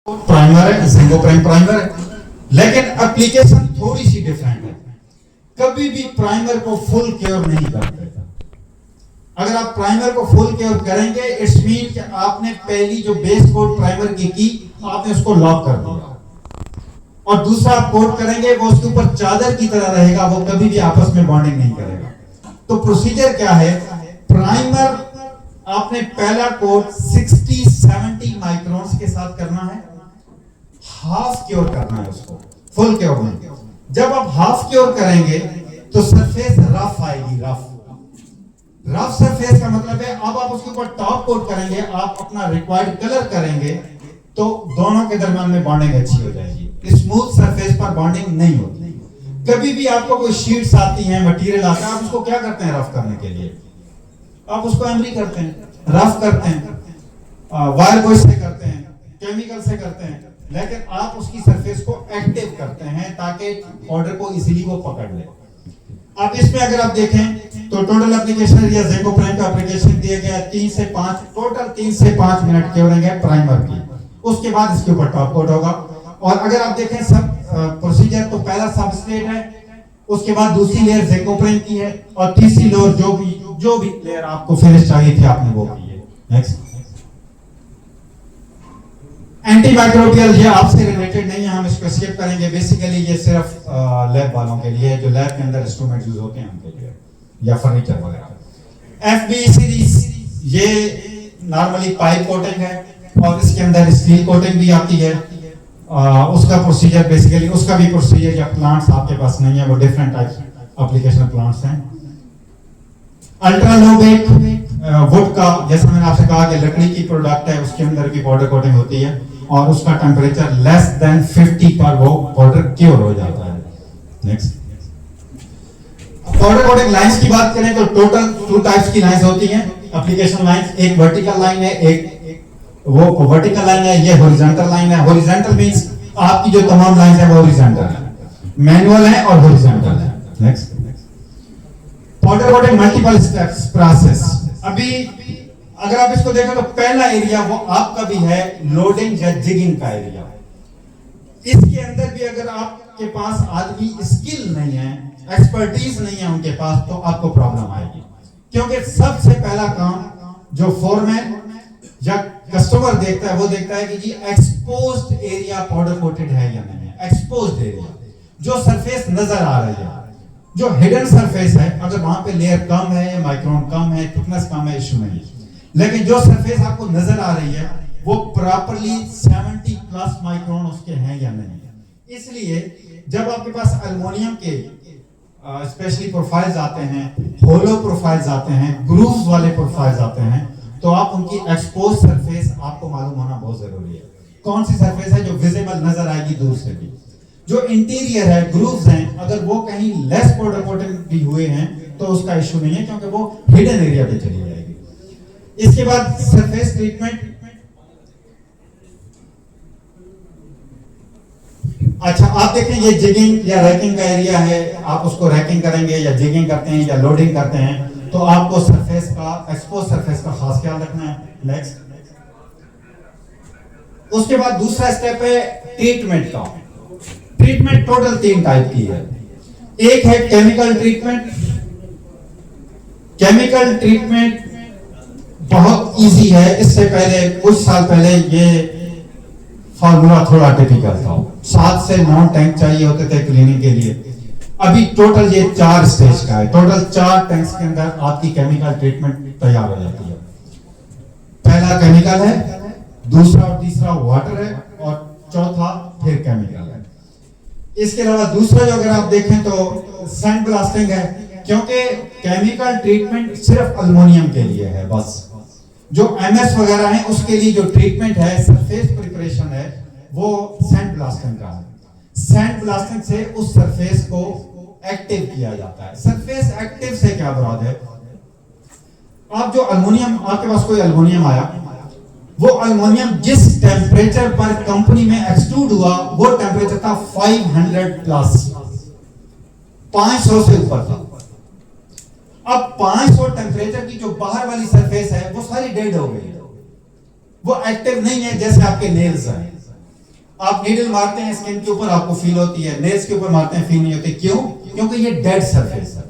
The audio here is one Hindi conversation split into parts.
प्राइमर है, जिंगो प्राइमर है, लेकिन एप्लीकेशन थोड़ी सी डिफरेंट है। कभी भी प्राइमर को फुल क्योर नहीं करते। अगर आप प्राइमर को फुल क्योर करेंगे, इट्स मीन कि आपने पहली जो बेस कोट प्राइमर की आपने उसको लॉक कर दिया, और दूसरा आप कोट करेंगे वो उसके ऊपर चादर की तरह रहेगा, वो कभी भी आपस में बॉन्डिंग नहीं करेगा। तो प्रोसीजर क्या है? प्राइमर आपने पहला कोट 60-70 माइक्रोन्स के साथ करना है, हाफ क्योर करना है उसको, फुल क्योर नहीं। जब आप हाफ क्योर करेंगे तो सरफेस रफ आएगी। रफ सरफेस का मतलब है अब आप उसके ऊपर टॉप कोट करेंगे, आप अपना रिक्वायर्ड कलर करेंगे तो दोनों के दरमियान में बॉन्डिंग अच्छी हो जाएगी। स्मूथ सरफेस पर बॉन्डिंग नहीं होती। कभी भी आपको कोई शीट्स आती हैं, मटेरियल आता है, आप उसको क्या करते हैं रफ करने के लिए? आप उसको एमरी करते हैं, रफ करते हैं, वायर बॉय से करते हैं, केमिकल से करते हैं, लेकिन आप उसकी सरफेस को एक्टिव करते हैं ताकि ऑर्डर को इजीली वो पकड़ ले। अब इसमें अगर आप देखें तो टोटल एप्लीकेशन एरिया ज़ेंगो प्राइम का एप्लीकेशन दिया गया 3 से 5, टोटल 3 से 5 मिनट के होंगे प्राइमर की। उसके बाद इसके ऊपर टॉप कोट होगा। और अगर आप देखें सब प्रोसीजर, तो पहला सबस्ट्रेट है, उसके बाद दूसरी लेयर ज़ेंगो प्राइम की है, और तीसरी लेयर जो भी लेयर आपको फिनिश चाहिए थी आपने वो की है। नेक्स्ट, एंटीमाइक्रोबियल, ये आपसे रिलेटेड नहीं है, हम इसको स्किप करेंगे। बेसिकली ये सिर्फ लैब वालों के लिए, जो लैब के अंदर इंस्ट्रूमेंट यूज होते हैं उनके लिए, या फर्नीचर वगैरह। एफबी सीरीज ये नॉर्मली पाइप कोटिंग है, और इसके अंदर स्टील कोटिंग भी आती है। उसका प्रोसीजर बेसिकली, उसका भी प्रोसीजर या प्लांट्स आपके पास नहीं है, वो डिफरेंट टाइप्स एप्लीकेशन प्लांट्स हैं। अल्ट्रा लो बेक वुड का, जैसा मैंने आपसे कहा कि लकड़ी की प्रोडक्ट है, उसके अंदर भी पाउडर कोटिंग होती है, और उसका टेम्परेचर लेस देन 50 पर वो पाउडर क्योर हो जाता है। नेक्स्ट, पाउडर कोटिंग लाइंस की बात करें तो टोटल 2 टाइप्स की लाइंस होती हैं एप्लीकेशन लाइंस। एक वर्टिकल लाइन है, एक वो वर्टिकल लाइन है, ये हॉरिजॉन्टल लाइन है। हॉरिजॉन्टल मींस आपकी जो तमाम लाइंस है वो हॉरिजॉन्टल है, मैनुअल है और हॉरिजॉन्टल है। Next, powder coating multiple steps process. अभी अगर आप इसको देखें तो पहला एरिया वो आपका भी है लोडिंग या जिगिंग का एरिया। इसके अंदर भी अगर आपके पास आदमी स्किल नहीं है, एक्सपर्टीज नहीं है उनके पास, तो आपको प्रॉब्लम आएगी। क्योंकि सबसे पहला काम जो फोरमैन या कस्टमर देखता है, वो देखता है कि जी एक्सपोज्ड एरिया पाउडर कोटेड है या नहीं है। एक्सपोज्ड एरिया, जो सरफेस नजर आ रही है, जो हिडन सरफेस है, अगर वहां पे लेयर कम है, माइक्रोन कम है, थिकनेस कम है, इशू नहीं। लेकिन जो सरफेस आपको नजर आ रही है वो प्रॉपर्ली 70+ माइक्रोन उसके हैं या नहीं। इसलिए जब आपके पास एल्युमिनियम के स्पेशली प्रोफाइल्स आते हैं, होलो प्रोफाइल्स आते हैं, ग्रूव्स वाले प्रोफाइल्स आते हैं, तो आप उनकी एक्सपोज सरफेस आपको मालूम होना बहुत जरूरी है। कौन सी सरफेस है जो विजिबल नजर आएगी दूर से भी। जो इंटीरियर है, ग्रूव्स हैं, अगर वो कहीं लेस पाउडर कोटिंग भी हुए हैं तो उसका इशू नहीं है, क्योंकि वो हिडन एरिया पे चली जाएगी। इसके बाद सरफेस ट्रीटमेंट। अच्छा, आप देखें ये जिगिंग या रैकिंग का एरिया है, आप उसको रैकिंग करेंगे या जिगिंग करते हैं या लोडिंग करते हैं, तो आपको सरफेस का, एक्सपोज सरफेस का खास ख्याल रखना है। नेक्स्ट, उसके बाद दूसरा स्टेप है ट्रीटमेंट का। ट्रीटमेंट टोटल 3 टाइप की है। एक है केमिकल ट्रीटमेंट। केमिकल ट्रीटमेंट बहुत इजी है। इससे पहले कुछ साल पहले ये फॉर्मूला थोड़ा टिपिकल था, 7 से 9 टैंक चाहिए होते थे क्लीनिंग के लिए। अभी टोटल ये 4 स्टेज का है। टोटल 4 टैंक्स के अंदर आपकी केमिकल ट्रीटमेंट तैयार हो जाती है। पहला केमिकल है, दूसरा और तीसरा वाटर है, और चौथा फिर केमिकल है। इसके अलावा दूसरा जो अगर आप देखें तो सैंड ब्लास्टिंग है, क्योंकि केमिकल ट्रीटमेंट सिर्फ एल्युमिनियम के लिए है बस। जो एमएस वगैरह है उसके लिए जो ट्रीटमेंट है, सरफेस प्रिपरेशन है, वो सैंड ब्लास्टिंग का है। सैंड ब्लास्टिंग से उस सरफेस को एक्टिव किया जाता है। सरफेस एक्टिव से क्या मुराद है? आप जो अल्युमिनियम, आपके पास कोई अल्युमिनियम आया, वो अल्युमिनियम जिस टेम्परेचर पर कंपनी में एक्सट्रूड हुआ वो टेम्परेचर था 500 प्लस, 500 से ऊपर था। अब 500 टेम्परेचर की जो बाहर वाली सरफेस है वो सारी डेड हो गई है, वो एक्टिव नहीं है। जैसे आपके नेल्स हैं, आप नीडल मारते हैं स्किन के ऊपर आपको फील होती है, नेल्स के ऊपर मारते हैं फील नहीं होती। क्यों? क्योंकि ये डेड सरफेस है।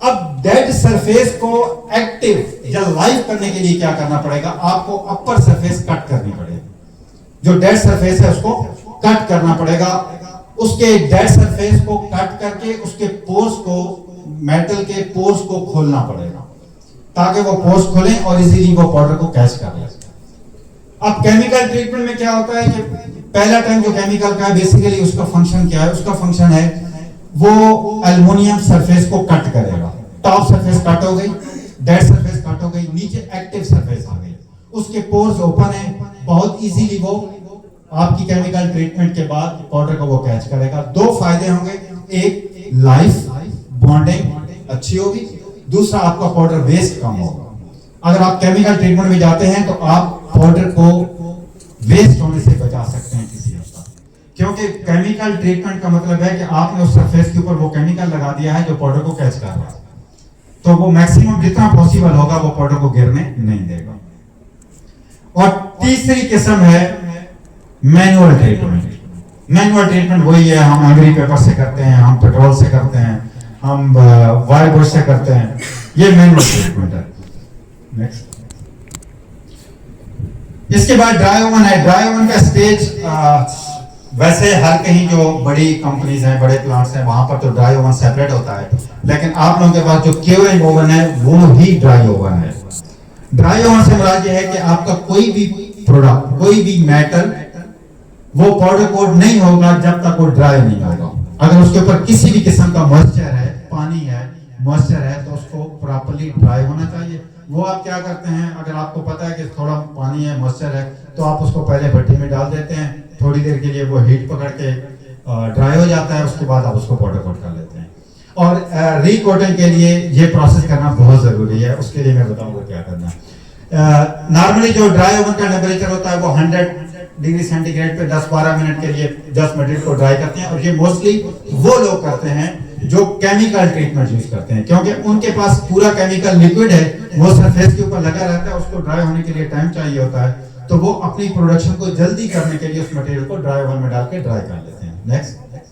अब डेड सरफेस को एक्टिव या लाइव करने के लिए क्या करना पड़ेगा? आपको अपर सरफेस कट करनी पड़ेगी। जो डेड सरफेस है उसको कट करना पड़ेगा। उसके डेड सरफेस को कट करके उसके पोर्स को, मेटल के पोर्स को खोलना पड़ेगा ताकि वो पोर्स खोलें और इजीली वो पाउडर को कैच कर ले। अब केमिकल ट्रीटमेंट में क्या होता है कि पहला टाइम जो केमिकल का है बेसिकली उसका फंक्शन क्या है? उसका फंक्शन है वो एल्युमिनियम सरफेस को कट करेगा। टॉप सरफेस कट हो गई, डेड सरफेस कट हो गई, नीचे एक्टिव सरफेस आ गई, उसके पोर्स ओपन है, बहुत इजीली वो आपकी केमिकल ट्रीटमेंट के बाद पाउडर को वो कैच करेगा। दो फायदे होंगे, एक लाइफ बॉन्डिंग अच्छी होगी, दूसरा आपका पाउडर वेस्ट कम होगा। अगर आप केमिकल ट्रीटमेंट में जाते हैं तो आप पाउडर को वेस्ट होने से बचा सकते हैं किसी हद तक, क्योंकि केमिकल ट्रीटमेंट का मतलब है कि आपने उस सरफेस के ऊपर वो केमिकल लगा दिया है जो पाउडर को कैच कर रहा है, तो वो मैक्सिमम जितना पॉसिबल होगा वो पाउडर को गिरने नहीं देगा। और तीसरी किस्म है मैनुअल ट्रीटमेंट। मैनुअल ट्रीटमेंट वही है, हम एमरी पेपर से करते हैं, हम पेट्रोल से करते हैं, हम वायर ब्रश से करते हैं, ये मैनुअल ट्रीटमेंट है। नेक्स्ट, इसके बाद ड्राई ओवन है। ड्राई ओवन का स्टेज वैसे हर कहीं जो बड़ी कंपनीज हैं, बड़े प्लांट्स हैं, वहां पर तो ड्राई ओवन सेपरेट होता है, लेकिन आप लोगों के पास जो क्यूरिंग ओवन है वो ही ड्राई ओवन है। ड्राई ओवन से मुराद ये है कि आपका कोई भी प्रोडक्ट, कोई भी मेटल वो पाउडर कोट नहीं होगा जब तक वो ड्राई नहीं होगा। अगर उसके ऊपर किसी भी किस्म का मॉइस्चर है, पानी है, मॉइस्चर है, तो उसको प्रॉपर्ली ड्राई होना चाहिए। वो आप क्या करते हैं, अगर आपको पता है कि थोड़ा पानी है, मॉइस्चर है, तो आप उसको पहले भट्टी में डाल देते हैं, थोड़ी देर के लिए वो हीट पकड़ के ड्राई हो जाता है, उसके बाद आप उसको पाउडर कोट कर लेते हैं। और रीकोटिंग के लिए ये प्रोसेस करना बहुत जरूरी है, उसके लिए मैं बताऊंगा क्या करना है। नॉर्मली जो ड्राई ओवन का टेम्परेचर होता है वो 100 डिग्री सेंटीग्रेड पे 10-12 मिनट के लिए 10 मटेरियल को ड्राई करते हैं, और ये मोस्टली वो लोग करते हैं जो केमिकल ट्रीटमेंट यूज करते हैं, क्योंकि उनके पास पूरा केमिकल लिक्विड है, वो सरफेस के ऊपर लगा रहता है, उसको ड्राई होने के लिए टाइम चाहिए होता है, तो वो अपनी प्रोडक्शन को जल्दी करने के लिए उस मटेरियल को ड्राई ओवन में डाल के ड्राई कर लेते हैं। Next,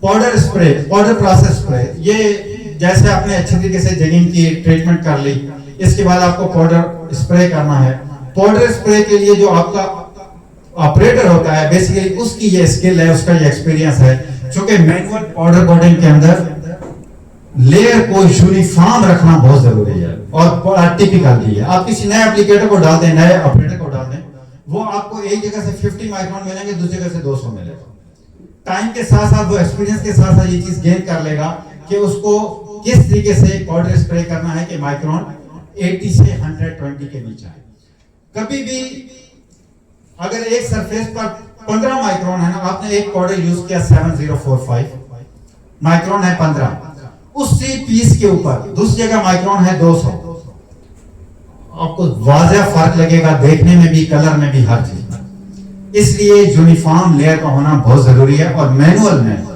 powder spray, powder process spray. ये जैसे आपने अच्छे तरीके से जगिंग की, ट्रीटमेंट कर ली, इसके बाद आपको पाउडर स्प्रे करना है। पाउडर स्प्रे के लिए जो आपका ऑपरेटर होता है बेसिकली उसकी ये स्किल है, उसका ये एक्सपीरियंस है, क्योंकि मैनुअल पाउडर कोटिंग के अंदर लेयर को यूनिफॉर्म रखना बहुत जरूरी है और टिपिकल भी है। आप किसी नए एप्लीकेटर को डाल दें, नए ऑपरेटर को डाल दें, वो आपको एक जगह से 50 माइक्रोन मिलेंगे, दूसरी जगह से 200 मिलेगा। टाइम के साथ साथ वो एक्सपीरियंस के साथ साथ ये चीज गेन कर लेगा कि उसको किस तरीके से पाउडर स्प्रे करना है कि माइक्रोन 80 से 120 के बीच आए। कभी भी अगर एक सरफेस पर 15 माइक्रोन है ना, आपने एक पाउडर यूज किया 7045 माइक्रोन है 15, उसी पीस के ऊपर दूसरी जगह माइक्रोन है 200, आपको वाज़ेह फर्क लगेगा देखने में भी, कलर में भी, हर चीज में। इसलिए यूनिफॉर्म लेयर का होना बहुत जरूरी है, और मैनुअल में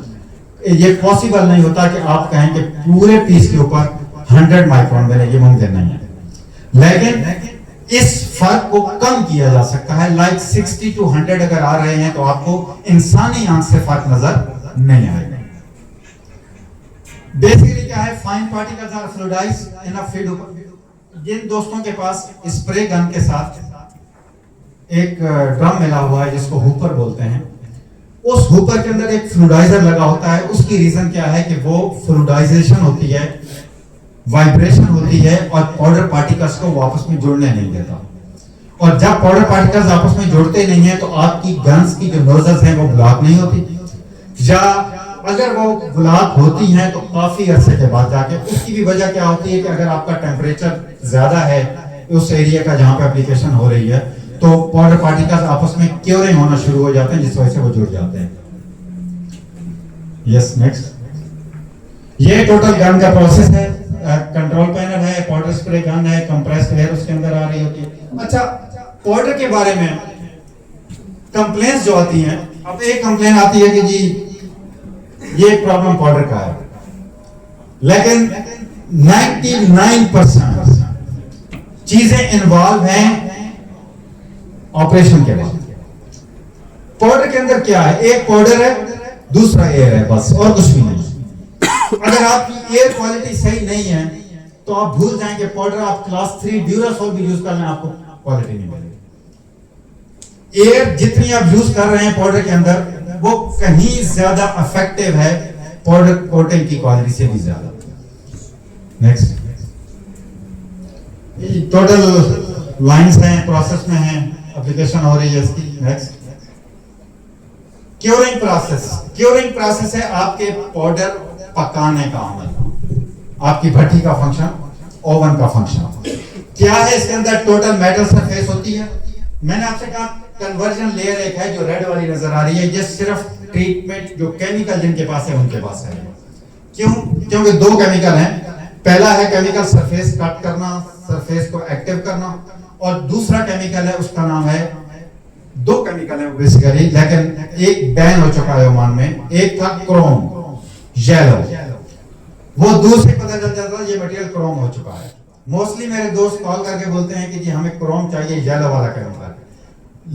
ये पॉसिबल नहीं होता कि आप कहें कि पूरे पीस के ऊपर 100 माइक्रोन मिले, ये मुमकिन नहीं है। लेकिन इस फर्क को कम किया जा सकता है, लाइक 60 to 100 अगर आ रहे हैं तो आपको इंसानी आंख से फर्क नजर नहीं आएगा। बेसिकली क्या है, fine particles are fluidized in a feed. जिन दोस्तों के पास स्प्रे गन के साथ एक ड्रम मिला हुआ है जिसको हुपर बोलते हैं, उस हुपर के अंदर एक फ्लूइडाइजर लगा होता है। उसकी रीजन क्या है कि वो फ्लूइडाइजेशन होती है, वाइब्रेशन होती है, और पाउडर पार्टिकल्स को आपस में जुड़ने नहीं देता। और जब पाउडर पार्टिकल्स आपस में जुड़ते नहीं है तो आपकी गन्स की जो नोजल्स हैं वो ब्लॉक नहीं होती, या अगर वो ब्लॉक होती हैं तो काफी अरसे के बाद जाके। उसकी भी वजह क्या होती है कि अगर आपका टेम्परेचर ज्यादा है उस एरिया का जहां पे एप्लीकेशन हो रही है, तो पाउडर पार्टिकल्स आपस में क्योरिंग होना शुरू हो जाते हैं, जिस वजह से वो जुड़ जाते हैं। यस नेक्स्ट, ये टोटल गन का प्रोसेस है। कंट्रोल पैनल है, पाउडर स्प्रे गन है, कंप्रेस्ड एयर उसके अंदर आ रही होती है। अच्छा, पाउडर के बारे में कंप्लेंट्स जो आती हैं, अब एक कंप्लेन आती है कि जी ये प्रॉब्लम पाउडर का है, लेकिन 99% चीजें इन्वॉल्व हैं ऑपरेशन के बाद। पाउडर के अंदर क्या है, एक पाउडर है, दूसरा एयर है, बस और कुछ भी नहीं। अगर आपकी एयर क्वालिटी सही नहीं है तो आप भूल जाएंगे, पाउडर आप क्लास 3 ड्यूरासोल भी यूज कर लें, आपको क्वालिटी नहीं मिलेगी। एयर जितनी आप यूज कर रहे हैं पाउडर के अंदर, वो कहीं ज्यादा इफेक्टिव है पाउडर कोटिंग की क्वालिटी से भी ज्यादा। नेक्स्ट, टोटल लाइंस हैं, प्रोसेस में हैं, एप्लीकेशन हो रही है इसकी। Next, curing process. Curing process है आपके पाउडर पकाने का अमल, आपकी भट्टी का फंक्शन, ओवन का फंक्शन क्या है। इसके अंदर टोटल मेटल सरफेस होती है। मैंने आपसे कहा कन्वर्जन लेयर एक है जो रेड वाली नजर आ रही है, ये सिर्फ ट्रीटमेंट जो केमिकल जिनके पास है उनके पास है। क्यों? क्योंकि दो केमिकल हैं। पहला है केमिकल सरफेस कट करना, सरफेस को एक्टिव करना, और दूसरा केमिकल है उसका नाम है, दो केमिकल है बेसिकली, लेकिन एक बैन हो चुका है ओमान में। एक था क्रोम येलो, वो दूर से पता चल जाता ये मटेरियल क्रोम हो चुका है। मोस्टली मेरे दोस्त कॉल करके बोलते हैं कि जी हमें क्रोम चाहिए, येलो वाला केमिकल।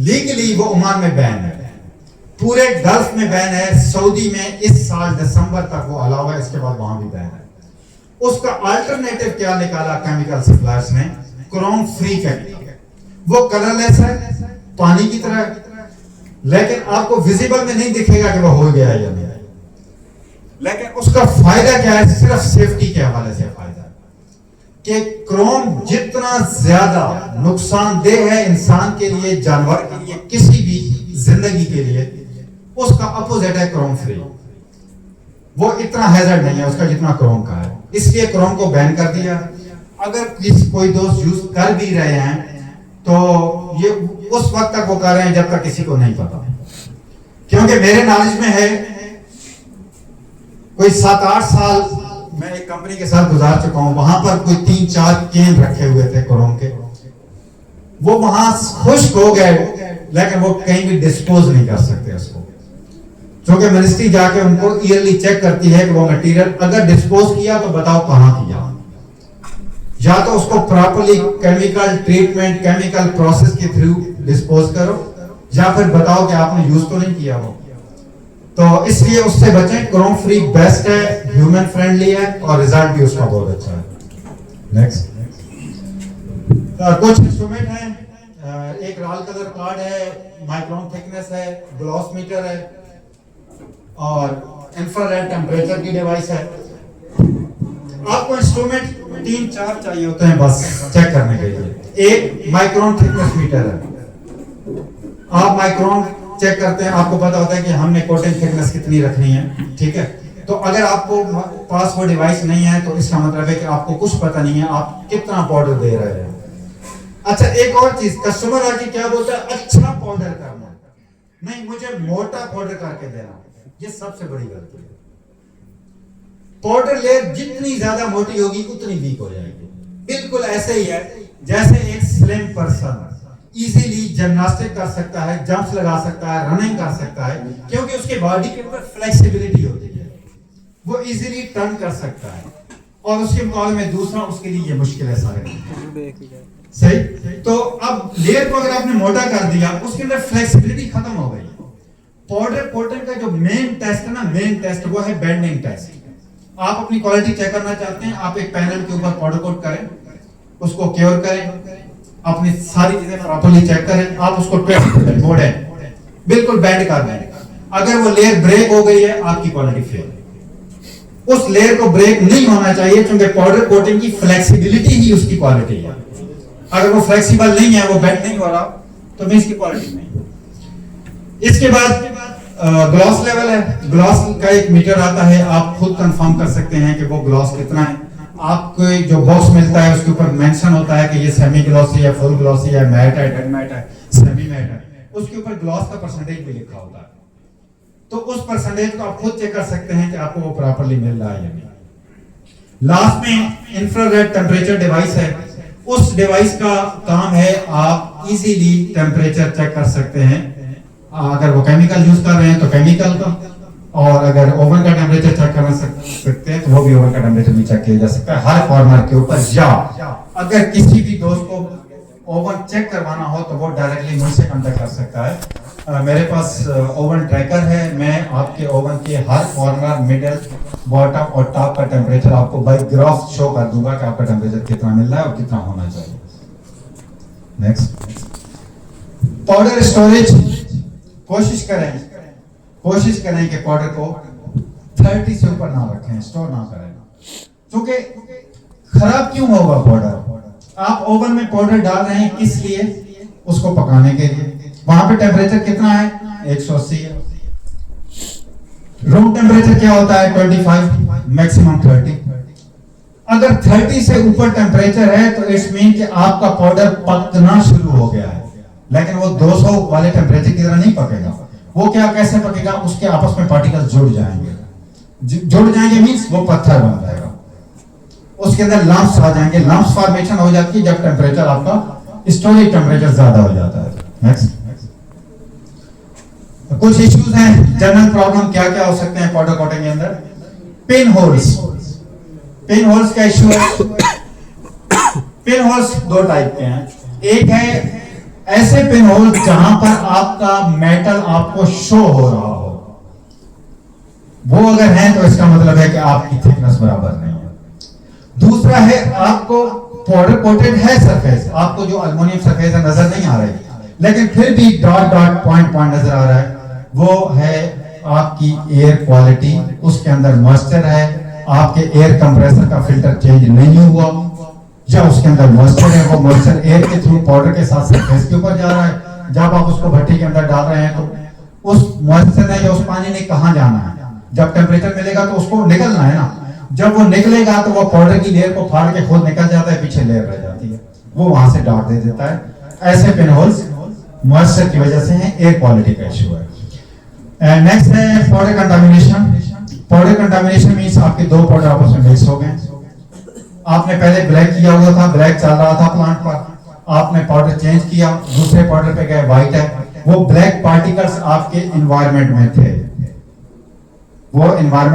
लीगली वो ओमान में बैन है, पूरे गल्फ में बैन है, सऊदी में इस साल दिसंबर तक वो अलाउ है, इसके बाद वहां भी बैन है। उसका अल्टरनेटिव क्या निकाला केमिकल सप्लायर्स ने, क्रोम फ्री केमिकल। वो कलरलेस है, पानी की तरह, लेकिन आपको विजिबल में नहीं दिखेगा कि वो हो गया या नहीं। लेकिन उसका फायदा क्या है, सिर्फ सेफ्टी के हवाले से फायदा कि क्रोम जितना ज्यादा नुकसानदेह है इंसान के लिए, जानवर के लिए, किसी भी जिंदगी के लिए, उसका अपोजिट है क्रोम फ्री। वो इतना हैजर्ड नहीं है उसका जितना क्रोम का है, इसलिए क्रोम को बैन कर दिया। अगर कोई दोस्त यूज कर भी रहे हैं तो ये उस वक्त तक वो कर रहे हैं जब तक किसी को नहीं पता। क्योंकि मेरे नॉलेज में है कोई 7-8 साल मैं एक कंपनी के साथ गुजार चुका हूं, वहां पर कोई 3-4 केन रखे हुए थे क्रोम के, वो वहां खुश्क हो गए, लेकिन वो कहीं भी डिस्पोज नहीं कर सकते उसको, क्योंकि मिनिस्ट्री जाके उनको ईयरली चेक करती है कि वो मटेरियल अगर डिस्पोज किया तो बताओ कहां किया, या तो उसको properly chemical treatment, chemical process के थ्रू डिस्पोज करो, या फिर बताओ कि आपने यूज तो नहीं किया वो। तो इसलिए उससे बचें। क्रोम फ्री बेस्ट है, ह्यूमन फ्रेंडली है, और रिजल्ट भी उसका बहुत अच्छा है। नेक्स्ट, कुछ इंस्ट्रूमेंट हैं, एक लाल कलर कार्ड है, माइक्रोन थिकनेस है, ग्लॉस मीटर है, और इंफ्रारेड टेम्परेचर की डिवाइस है। आपको इंस्ट्रूमेंट 3-4 चाहिए होते हैं बस चेक करने के लिए। एक माइक्रोन थिकनेस मीटर है, आप माइक्रोन चेक करते हैं, आपको पता होता है कि हमने कोटिंग थिकनेस कितनी रखनी है, ठीक है। तो अगर आपको पास वो डिवाइस नहीं है तो इसका मतलब है कि आपको कुछ पता नहीं है आप कितना पाउडर दे रहे हैं। अच्छा, एक और चीज, कस्टमर आके क्या बोलता है, अच्छा पाउडर करना, नहीं मुझे मोटा पाउडर करके देना, ये सबसे बड़ी गलती है। पाउडर लेयर जितनी ज्यादा मोटी होगी उतनी वीक हो जाएगी। बिल्कुल ऐसे ही है जैसे एक स्लिम पर्सन इजीली जिम्नास्टिक कर सकता है, जंप्स लगा सकता है, रनिंग कर सकता है, क्योंकि उसके बॉडी के ऊपर फ्लेक्सिबिलिटी होती है, वो इजीली टर्न कर सकता है, और उसके मुकाबले में दूसरा उसके लिए ये मुश्किल है सारे। सही। तो अब लेयर को अगर आपने मोटा कर दिया, उसके अंदर फ्लेक्सिबिलिटी खत्म हो गई। पाउडर कोटिंग का जो मेन टेस्ट है ना, मेन टेस्ट वो है बेंडिंग टेस्ट। आप अपनी क्वालिटी चेक करना चाहते हैं, आप एक पैनल के ऊपर पाउडर कोट करें, उसको क्योर करें, अपनी सारी चीजें प्रॉपर्ली चेक करें, आप उसको ट्विस्ट करें, मोड़ें, बिल्कुल बेंड कर दें। अगर वो लेयर ब्रेक हो गई है, आपकी क्वालिटी फेल। उस लेयर को ब्रेक नहीं होना चाहिए, क्योंकि पाउडर कोटिंग की फ्लेक्सिबिलिटी ही उसकी क्वालिटी है। अगर वो फ्लेक्सिबल नहीं है, वो बेंड नहीं हो रहा, तो मींस की क्वालिटी नहीं। इसके बाद ग्लॉस लेवल है। ग्लॉस का एक मीटर आता है, आप खुद कंफर्म कर सकते हैं कि वो ग्लॉस कितना है। आपको जो बॉक्स मिलता है उसके ऊपर मेंशन होता है कि ये सेमी ग्लॉसी है, फुल ग्लॉसी है, मैट है, डेड मैट है, सेमी मैट है, उसके ऊपर ग्लॉस का परसेंटेज भी लिखा होता है। तो उस परसेंटेज को आप खुद चेक कर सकते हैं कि आपको वो प्रॉपर्ली मिल रहा है या नहीं। लास्ट में इंफ्रारेड टेम्परेचर डिवाइस है। उस डिवाइस का काम है आप इजीली टेम्परेचर चेक कर सकते हैं। अगर वो केमिकल यूज कर रहे हैं तो केमिकल का, और अगर ओवन का टेम्परेचर चेक करना सकते हैं तो वो भी ओवन का टेम्परेचर भी चेक किया जा सकता है हर कॉर्नर के ऊपर। या अगर किसी भी दोस्त को ओवन चेक करवाना हो तो वो डायरेक्टली मुझसे कांटेक्ट कर सकता है। मेरे पास ओवन ट्रैकर है। मैं आपके ओवन के हर कॉर्नर, मिडिल, बॉटम और टॉप का टेम्परेचर आपको बाय ग्राफ शो कर दूंगा कि आपका टेम्परेचर कितना मिल रहा है और कितना होना चाहिए। Next, powder storage. कोशिश करें कि पाउडर को 30 से ऊपर ना रखें, स्टोर ना करें, क्योंकि खराब क्यों होगा पाउडर। आप ओवन में पाउडर डाल रहे हैं किस लिए? उसको पकाने के लिए। वहां पे टेम्परेचर कितना है? 180 है। रूम टेम्परेचर क्या होता है? 25, मैक्सिमम 30। अगर 30 से ऊपर टेम्परेचर है तो इट्स मीन कि आपका पाउडर पकना शुरू हो गया है। लेकिन वो 200 वाले टेम्परेचर की तरह नहीं पकेगा। वो क्या, कैसे पकेगा? उसके आपस में पार्टिकल्स जुड़ जाएंगे मींस वो पत्थर बन जाएगा, उसके अंदर लम्प्स आ जाएंगे। लम्प्स फॉर्मेशन हो जाती है जब टेम्परेचर आपका स्टोरेज टेम्परेचर ज्यादा हो जाता है। नेक्स्ट, कुछ इश्यूज हैं, जनरल प्रॉब्लम क्या क्या हो सकते हैं पाउडर कोटिंग के अंदर। पिन होल्स का इश्यू है। पिन होल्स दो टाइप के हैं। एक है ऐसे पिन होल जहां पर आपका मेटल आपको शो हो रहा हो, वो अगर है तो इसका मतलब है कि आपकी थिकनेस बराबर नहीं है। दूसरा है आपको पाउडर कोटेड है सरफेस, आपको जो एल्युमिनियम सरफेस है नजर नहीं आ रही, लेकिन फिर भी डॉट डॉट पॉइंट पॉइंट नजर आ रहा है। वो है आपकी एयर क्वालिटी, उसके अंदर मॉइस्चर है, आपके एयर कंप्रेसर का फिल्टर चेंज नहीं हुआ, या उसके अंदर मॉइस्चर है, वो मॉइस्चर एयर के थ्रू पाउडर के साथ सरफेस के ऊपर जा रहा है। जब आप उसको भट्टी के अंदर डाल रहे हैं तो उस मॉइस्चर ने या उस पानी ने कहां जाना है? जब टेम्परेचर मिलेगा तो उसको निकलना है ना। जब वो निकलेगा तो वो पाउडर की लेयर को फाड़ के खुद निकल जाता है, पीछे लेयर रह जाती है, वो वहां से डॉट दे देता है। ऐसे पिन होल्स मॉइस्चर की वजह से हैं, एयर क्वालिटी का इश्यू है। नेक्स्ट है powder contamination. Powder contamination means आपके दो पाउडर आपस में मिक्स हो गए। आपने पहले ब्लैक किया हुआ था, ब्लैक चल रहा था प्लांट पर, आपने पाउडर चेंज किया, दूसरे पाउडर पे गए व्हाइट है। वो ब्लैक पार्टिकल्स आपके एनवायरनमेंट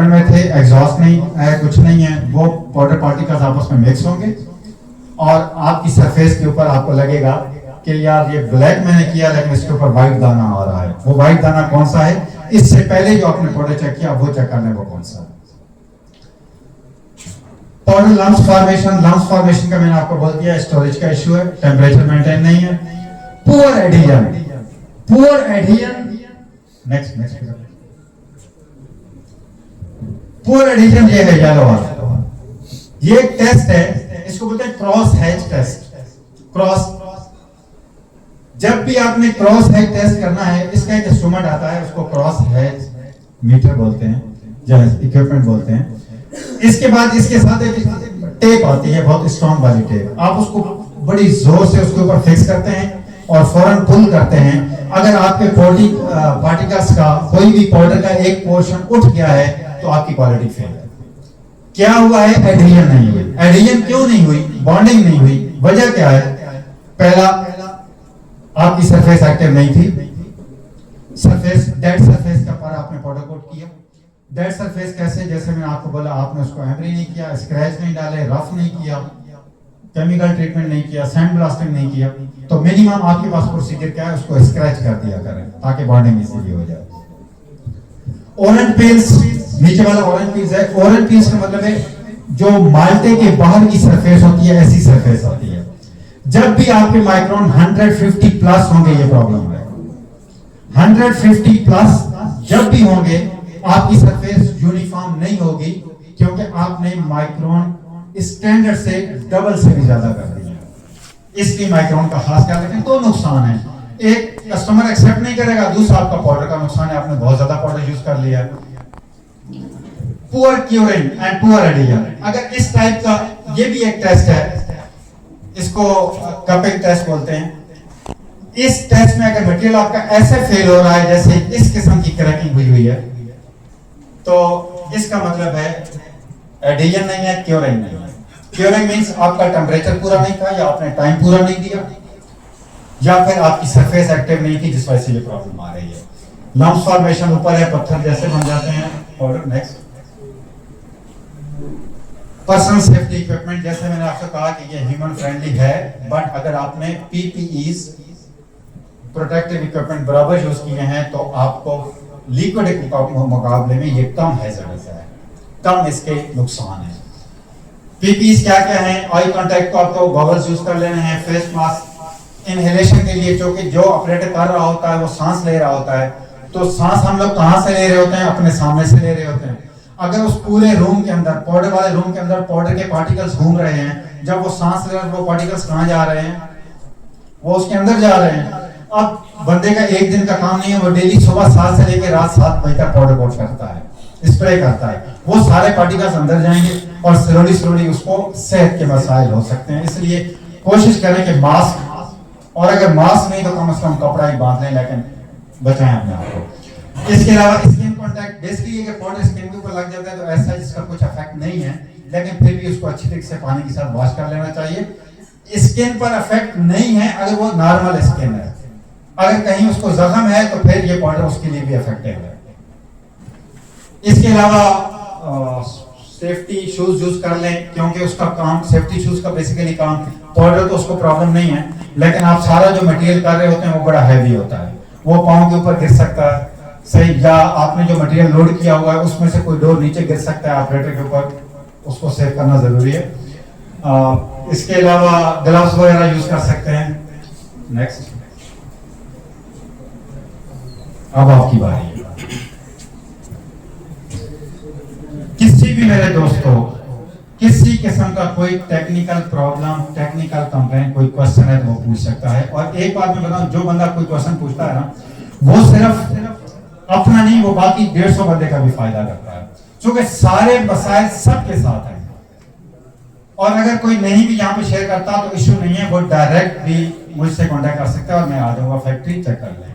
में थे, एग्जॉस्ट नहीं है, कुछ नहीं है, वो पाउडर पार्टिकल्स आपस में मिक्स होंगे और आपकी सरफेस के ऊपर आपको लगेगा कि यार ये ब्लैक मैंने किया लेकिन इसके ऊपर व्हाइट दाना आ रहा है। वो व्हाइट दाना कौन सा है? इससे पहले जो आपने पाउडर चेक किया वो चेक करना है वो कौन सा है। पाउडर लम्प्स फॉर्मेशन का मैंने आपको बोल दिया, स्टोरेज का इश्यू है, टेम्परेचर मेंटेन नहीं है। Poor adhesion. Next poor adhesion ये है येलो वाला। ये एक टेस्ट है, इसको बोलते हैं क्रॉस हैच टेस्ट। जब भी आपने क्रॉस हैच टेस्ट करना है, इसका एक इंस्ट्रूमेंट आता है, उसको क्रॉस हैच मीटर बोलते हैं, या इक्विपमेंट बोलते हैं। इसके बाद इसके साथ एक टेप आती है, बहुत स्ट्रॉन्ग वाली टेप। आप उसको बड़ी जोर से उसके ऊपर फिक्स करते हैं और फौरन पुल करते हैं। अगर आपके पार्टिकल्स का कोई भी पाउडर का एक पोर्शन उठ गया है तो आपकी क्वालिटी फेल है। क्या हुआ है? एडहेजन नहीं हुई। एडहेजन क्यों नहीं हुई? बॉन्डिंग नहीं हुई। वजह क्या है? पहला, आपकी सरफेस एक्टिव नहीं थी। डेड सरफेस का पर आपने पाउडर कोट किया। डेड सरफेस कैसे? जैसे मैंने आपको बोला, आपने उसको एमरी नहीं किया, स्क्रैच नहीं डाले, रफ नहीं किया, केमिकल ट्रीटमेंट नहीं किया, सैंड ब्लास्टिंग नहीं किया, तो मिनिमम आपके पास प्रोसीजर क्या है? उसको स्क्रैच कर दिया करें ताकि बॉन्डिंग इजीली हो जाए। ऑरेंज पील्स, नीचे वाला ऑरेंज पील्स है। ऑरेंज पील्स का मतलब है जो माल्टे के बाहर की सरफेस होती है, ऐसी सरफेस होती है। जब भी आपके माइक्रोन 150 प्लस होंगे, ये प्रॉब्लम है, 150 प्लस जब भी होंगे आपकी सरफेस यूनिफॉर्म नहीं होगी, क्योंकि आपने माइक्रोन स्टैंडर्ड से डबल से भी ज्यादा कर दिया। इसलिए माइक्रोन का खास ख्याल रखें। दो नुकसान है, एक कस्टमर एक्सेप्ट नहीं करेगा, दूसरा आपका पाउडर का नुकसान है, आपने बहुत ज्यादा पाउडर यूज कर लिया। Poor curing and poor adhesion. अगर इस टाइप का, ये भी एक टेस्ट है, इसको कपिंग टेस्ट बोलते हैं। इस टेस्ट में अगर मटेरियल आपका ऐसे फेल हो रहा है जैसे इस किस्म की क्रैकिंग हुई है, तो इसका मतलब है एडिशन नहीं है, क्योरिंग नहीं है। क्योरिंग मींस आपका टेम्परेचर पूरा नहीं था, या आपने टाइम पूरा नहीं दिया, या फिर आपकी सरफेस एक्टिव नहीं थी जिस वजह से ये प्रॉब्लम आ रही है। लम्स फॉर्मेशन ऊपर है, पत्थर जैसे बन जाते हैं। और नेक्स्ट, पर्सनल सेफ्टी इक्विपमेंट, जैसे मैंने आपसे कहा कि ये ह्यूमन फ्रेंडली है, बट अगर आपने पीपीईज प्रोटेक्टिव इक्विपमेंट बराबर यूज किए हैं तो आपको लिक्विड के मुकाबले में ये कम हैजर्डस है, कम इसके नुकसान है। पीपीईज क्या क्या है? आई कांटेक्ट को आपको गॉगल्स यूज कर लेने हैं, फेस मास्क इनहेलेशन के लिए, क्योंकि जो ऑपरेटर कर रहा होता है वो सांस ले रहा होता है, तो सांस हम लोग कहां से ले रहे होते हैं? अपने सामने से ले रहे होते हैं। अगर उस पूरे रूम के अंदर, पाउडर वाले रूम के अंदर पाउडर के पार्टिकल्स घूम रहे हैं, जब वो सांस ले रहे हैं वो पार्टिकल्स कहां जा रहे हैं? वो उसके अंदर जा रहे हैं। अब बंदे का एक दिन का काम नहीं है, वो डेली सुबह 7 से लेकर रात 7 बजे तक पाउडर कोट करता है, स्प्रे करता है, वो सारे पार्टिकल्स अंदर जाएंगे और स्लोली उसको सेहत के मसाइल हो सकते हैं। इसलिए कोशिश करें कि मास्क, और अगर मास्क नहीं तो कम से कम कपड़ा ही बांध लें, लेकिन बचाएं अपने आप को। इसके अलावा स्किन कांटेक्ट, बेसिकली अगर पाउडर स्किन के ऊपर लग जाता है तो ऐसा इसका कुछ इफेक्ट नहीं है, लेकिन फिर भी उसको अच्छी तरीके से पानी के साथ वॉश कर लेना चाहिए। स्किन पर इफेक्ट नहीं है अगर वो नॉर्मल स्किन है, अगर कहीं उसको जख्म है तो फिर ये पाउडर उसके लिए भी इफेक्टिव है। इसके अलावा सेफ्टी शूज यूज कर लें, क्योंकि उसका काम, सेफ्टी शूज का बेसिकली काम, पाउडर तो उसको प्रॉब्लम नहीं है, लेकिन आप सारा जो मटेरियल कर रहे होते हैं वो बड़ा हैवी होता है, वो पाँव के ऊपर गिर सकता है, सही, या आपने जो मटेरियल लोड किया हुआ है उसमें से कोई डोर नीचे गिर सकता है ऑपरेटर के ऊपर, उसको सेव करना जरूरी है। इसके अलावा ग्लव्स वगैरह यूज कर सकते हैं। नेक्स्ट, अब आपकी बारी है। किसी भी मेरे दोस्तों किसी किस्म का कोई टेक्निकल प्रॉब्लम, टेक्निकल कंप्लेंट, कोई क्वेश्चन है तो वो पूछ सकता है। और एक बात मैं बताऊं, जो बंदा कोई क्वेश्चन पूछता है ना, वो सिर्फ अपना नहीं, वो बाकी 150 बंदे का भी फायदा करता है, क्योंकि सारे मसाइल सबके साथ हैं। और अगर कोई नहीं भी यहाँ पे शेयर करता तो इश्यू नहीं है, वो डायरेक्ट भी मुझसे कांटेक्ट कर सकता है और मैं आ जाऊंगा फैक्ट्री, चेक कर लेंगे।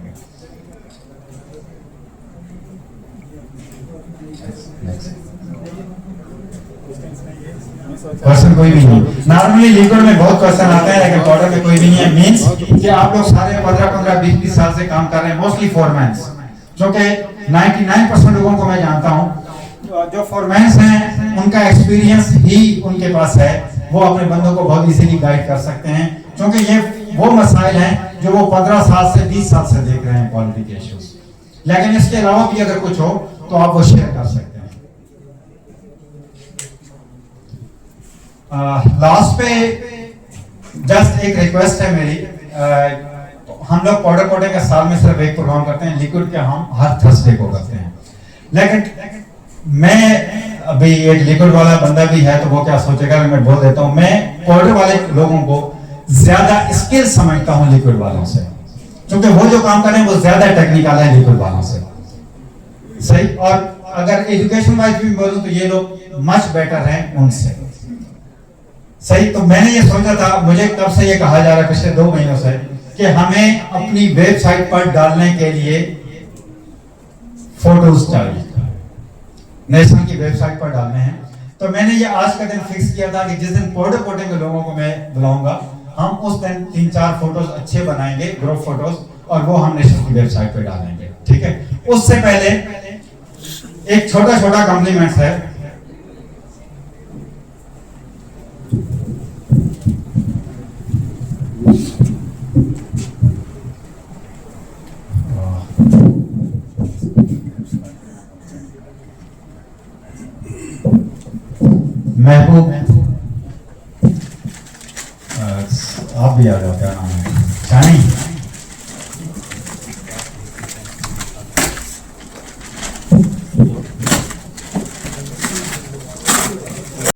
क्वेश्चन कोई भी नहीं। नॉर्मली लिक्विड में बहुत क्वेश्चन आते हैं, लेकिन पाउडर में कोई भी नहीं है। मींस कि आप लोग सारे 15-15, 20-20 साल से काम कर रहे हैं, मोस्टली फोरमैन्स, जो कि 99% लोगों को मैं जानता हूं जो फोरमैन्स हैं, उनका एक्सपीरियंस ही उनके पास है, वो अपने बंदों को बहुत इजीली गाइड कर सकते हैं, क्योंकि ये वो मसाइल हैं जो वो 15 साल से 20 साल से देख रहे हैं, क्वालिटी के इश्यूज। लेकिन इसके अलावा भी अगर कुछ हो तो आप वो शेयर कर सकते हैं। लास्ट पे जस्ट एक रिक्वेस्ट है मेरी, हम लोग पाउडर कोटिंग का साल में सिर्फ एक प्रोग्राम करते हैं, लिक्विड के हम हर थर्सडे को करते हैं। लेकिन मैं, अभी एक लिक्विड वाला बंदा भी है तो वो क्या सोचेगा, मैं बोल देता हूं, मैं पाउडर वाले लोगों को ज्यादा स्किल समझता हूं लिक्विड वालों से, क्योंकि वो जो काम कर रहे हैं वो ज्यादा टेक्निकल है लिक्विड वालों से, सही। और अगर एजुकेशन वाइज भी बोलूं तो ये लोग मच बेटर हैं उनसे, सही। तो मैंने ये सोचा था, मुझे कब से ये कहा जा रहा है, पिछले 2 महीनों से, कि हमें अपनी वेबसाइट पर डालने के लिए फोटोज चाहिए, नेशनल की वेबसाइट पर डालने हैं। तो मैंने ये आज का दिन फिक्स किया था कि जिस दिन पाउडर कोटिंग के लोगों को मैं बुलाऊंगा, हम उस दिन 3-4 फोटोज अच्छे बनाएंगे, ग्रुप फोटोज, और वो हम नेशनल की वेबसाइट पर डालेंगे, ठीक है। उससे पहले एक छोटा कॉम्प्लीमेंट है, महबूब, आप भी आ जाओ, क्या नाम है, शानी।